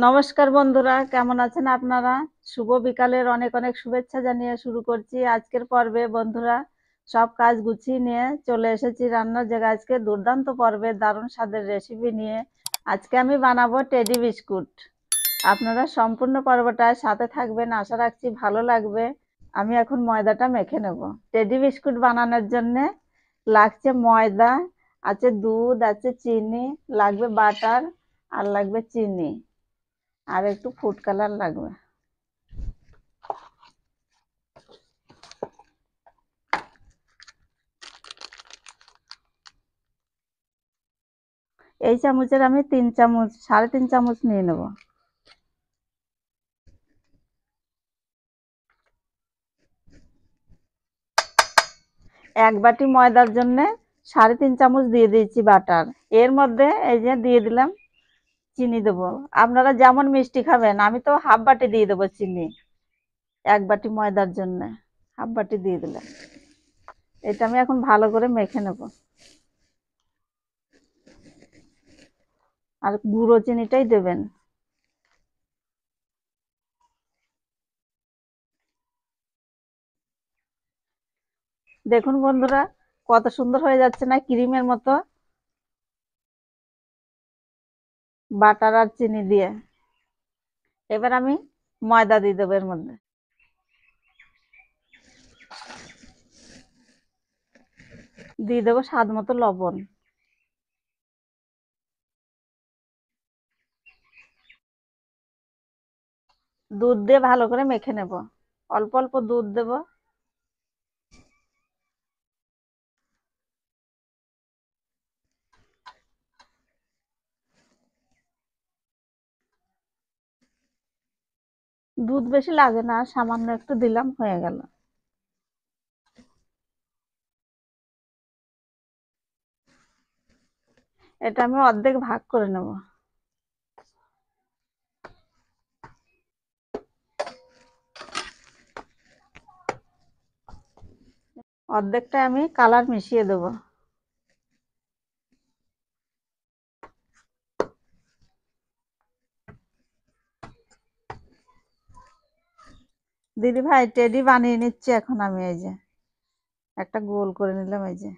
নমস্কার বন্ধুরা, কেমন আছেন আপনারা? শুভ বিকালের অনেক অনেক শুভেচ্ছা জানিয়ে শুরু করছি আজকের পর্বে। বন্ধুরা, সব কাজ গুছিয়ে নিয়ে চলে এসেছি রান্নার জায়গায়। আজকে দুর্দান্ত পর্বে দারুণ স্বাদের রেসিপি নিয়ে আজকে আমি বানাবো টেডি বিস্কুট। আপনারা সম্পূর্ণ পর্বটায় সাথে থাকবেন, আশা রাখছি ভালো লাগবে। আমি এখন ময়দাটা মেখে নেব। টেডি বিস্কুট বানানোর জন্য লাগছে ময়দা, আছে দুধ, আছে চিনি, লাগবে বাটার, আর লাগবে চিনি, আর একটু ফুড কালার লাগবে। এই চামচের আমি 3 চামচ, 3.5 চামচ নিয়ে নেব। এক বাটি ময়দার জন্য 3.5 চামচ দিয়ে দিয়েছি বাটার। এর মধ্যে এই যে দিয়ে দিলাম চিনি দেবো। আপনারা যেমন মিষ্টি খাবেন, আমি তো হাফ বাটি দিয়ে দেবো চিনি। এক বাটি ময়দার জন্য হাফ বাটি দিয়ে দিলাম। এটা আমি এখন ভালো করে মেখে নেব। আর গুঁড়ো চিনিটাই দেবেন। দেখুন বন্ধুরা, কত সুন্দর হয়ে যাচ্ছে না, ক্রিমের মতো, বাটার আর চিনি দিয়ে। এবার আমি ময়দা দিয়ে দেবো এর মধ্যে। দিয়ে দেবো স্বাদ মতো লবণ। দুধ দিয়ে ভালো করে মেখে নেব। অল্প অল্প দুধ দেব। দুধ বেশি লাগে না, সামান্য একটু দিলাম, হয়ে গেল। এটা আমি অর্ধেক ভাগ করে নেব। অর্ধেকটা আমি কালার মিশিয়ে দেব। দিদি ভাই, টেডি বানিয়ে নিচ্ছি এখন আমি। এই যে একটা গোল করে নিলাম, এই যে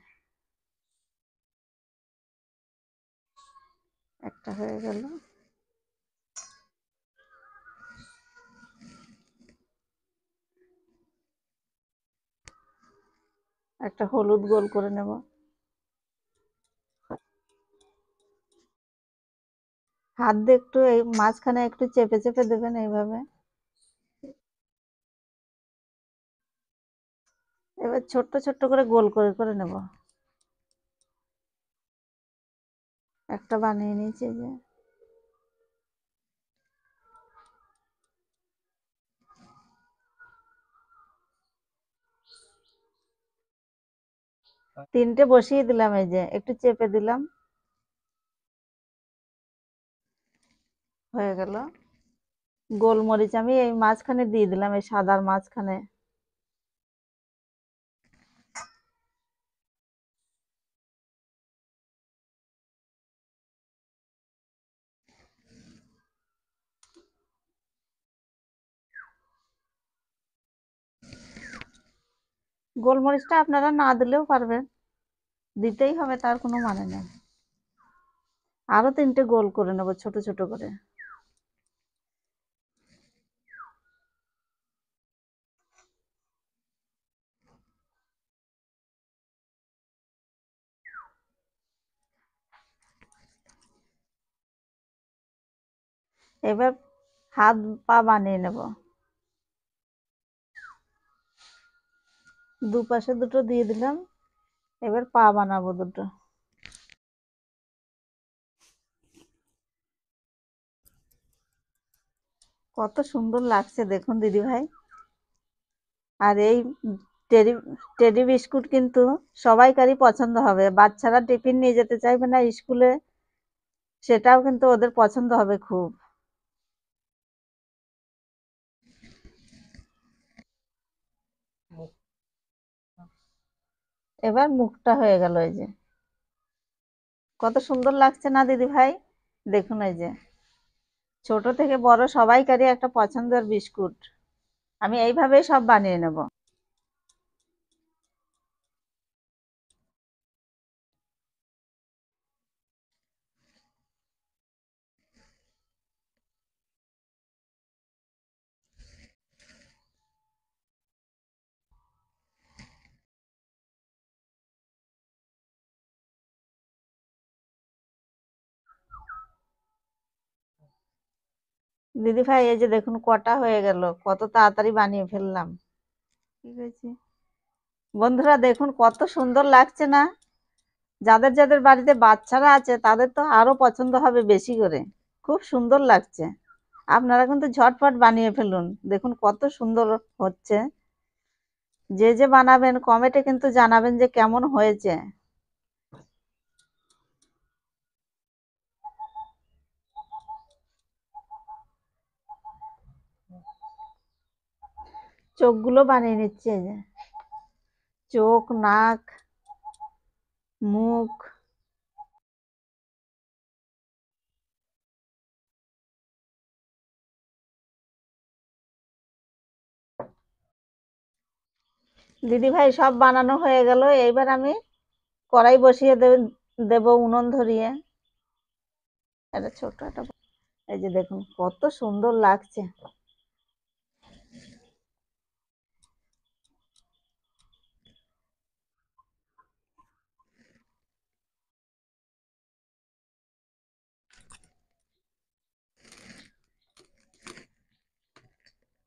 একটা হয়ে গেল। একটা হলুদ গোল করে নেব। হাত দিয়ে একটু এই মাঝখানে একটু চেপে চেপে দেবেন এইভাবে। এবার ছোট্ট ছোট্ট করে গোল করে করে নেব। একটা বানিয়ে নিয়েছি, এই যে। তিনটে বসিয়ে দিলাম, এই যে একটু চেপে দিলাম, হয়ে গেল। গোলমরিচ আমি এই মাঝখানে দিয়ে দিলাম, এই সাদার মাঝখানে। গোলমরিচটা আপনারা না দিলেও পারবেন, দিতেই হবে তার কোনো মানে নেই। আরো তিনটে গোল করে নেব ছোট ছোট করে। এবার হাত পা বানিয়ে নেব। দুপাশে দুটো দিয়ে দিলাম। এবার পা বানাবো দুটো। কত সুন্দর লাগছে দেখুন দিদি ভাই। আর এই টেডি টেডি বিস্কুট কিন্তু সবাইকারই পছন্দ হবে। বাচ্চারা টিফিন নিয়ে যেতে চাইবে না স্কুলে, সেটাও কিন্তু ওদের পছন্দ হবে খুব। এবার মুখটা হয়ে গেল, এই যে কত সুন্দর লাগছে না দিদি ভাই। দেখুন এই যে ছোট থেকে বড় সবাইকারই একটা পছন্দের বিস্কুট। আমি এইভাবেই সব বানিয়ে নেব। দিদি ভাই, এই যে দেখুন কটা হয়ে গেল, কত তাড়াতাড়ি বানিয়ে ফেললাম। ঠিক আছে বন্ধুরা, দেখুন কত সুন্দর লাগছে না? যাদের যাদের বাড়িতে বাচ্চারা আছে তাদের তো আরো পছন্দ হবে বেশি করে। খুব সুন্দর লাগছে। আপনারা কিন্তু ঝটপট বানিয়ে ফেলুন, দেখুন কত সুন্দর হচ্ছে। যে যে বানাবেন কমেন্টে কিন্তু জানাবেন যে কেমন হয়েছে। চোখগুলো বানিয়ে নিচ্ছে, এই যে চোখ, নাক, মুখ। দিদি ভাই, সব বানানো হয়ে গেল। এইবার আমি কড়াই বসিয়ে দেব উনুন ধরিয়ে। এটা ছোট একটা, এই যে দেখুন কত সুন্দর লাগছে।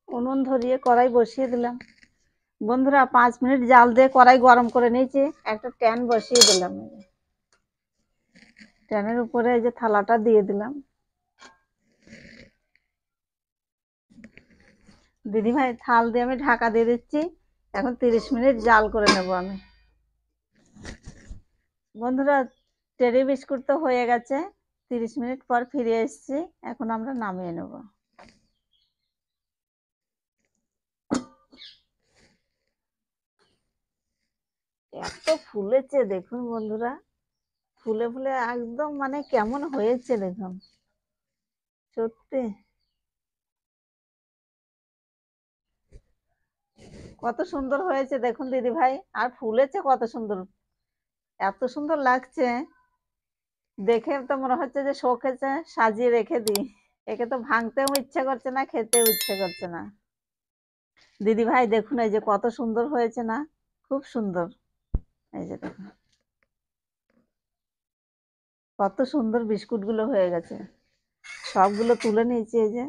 উনুন ধরিয়ে কড়াই বসিয়ে দিলাম। বন্ধুরা, 5 মিনিট জাল দিয়ে কড়াই গরম করে নিয়েছি। একটা প্যান বসিয়ে দিলাম। প্যানের উপরে এই যে থালাটা দিয়ে দিলাম। দিদি ভাই, থাল দিয়ে আমি ঢাকা দিয়ে দিচ্ছি। এখন 30 মিনিট জাল করে নেব আমি। বন্ধুরা, টেরি বিস্কুট তো হয়ে গেছে। 30 মিনিট পর ফিরে এসেছি। এখন আমরা নামিয়ে নেব। এত ফুলেছে দেখুন বন্ধুরা, ফুলে ফুলে একদম মানে কেমন হয়েছে দেখুন। সত্যি কত সুন্দর হয়েছে দেখুন দিদি ভাই, আর ফুলেছে কত সুন্দর। এত সুন্দর লাগছে, দেখে তো মনে হচ্ছে যে শোকেসে সাজিয়ে রেখে দিই। একে তো ভাঙতেও ইচ্ছে করছে না, খেতেও ইচ্ছে করছে না। দিদি ভাই দেখুন, এই যে কত সুন্দর হয়েছে না? খুব সুন্দর। এই যে দেখুন কত সুন্দর বিস্কুট গুলো হয়ে গেছে। সবগুলো তুলে নিয়েছি। এই যে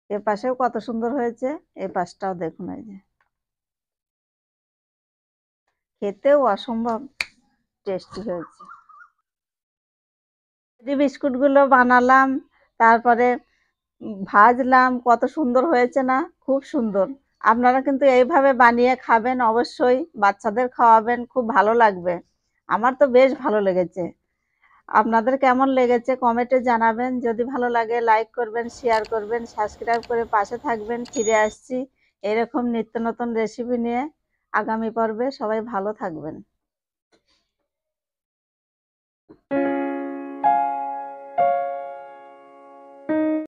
এ পাশেও কত সুন্দর হয়েছে, এ পাশটাও দেখুন। এই যে খেতেও অসম্ভব টেস্টি হয়েছে। এই বিস্কুট গুলো বানালাম, তারপরে ভাজলাম, কত সুন্দর হয়েছে না? খুব সুন্দর। আপনারা কিন্তু এইভাবে বানিয়ে খাবেন, অবশ্যই বাচ্চাদের খাওয়াবেন, খুব ভালো লাগবে। আমার তো বেশ ভালো লেগেছে। আপনাদের কেমন লেগেছে কমেন্টে জানাবেন। যদি ভালো লাগে লাইক করবেন, শেয়ার করবেন, সাবস্ক্রাইব করে পাশে থাকবেন। ফিরে আসছি এরকম নিত্য নতুন রেসিপি নিয়ে আগামী পর্বে। সবাই ভালো থাকবেন।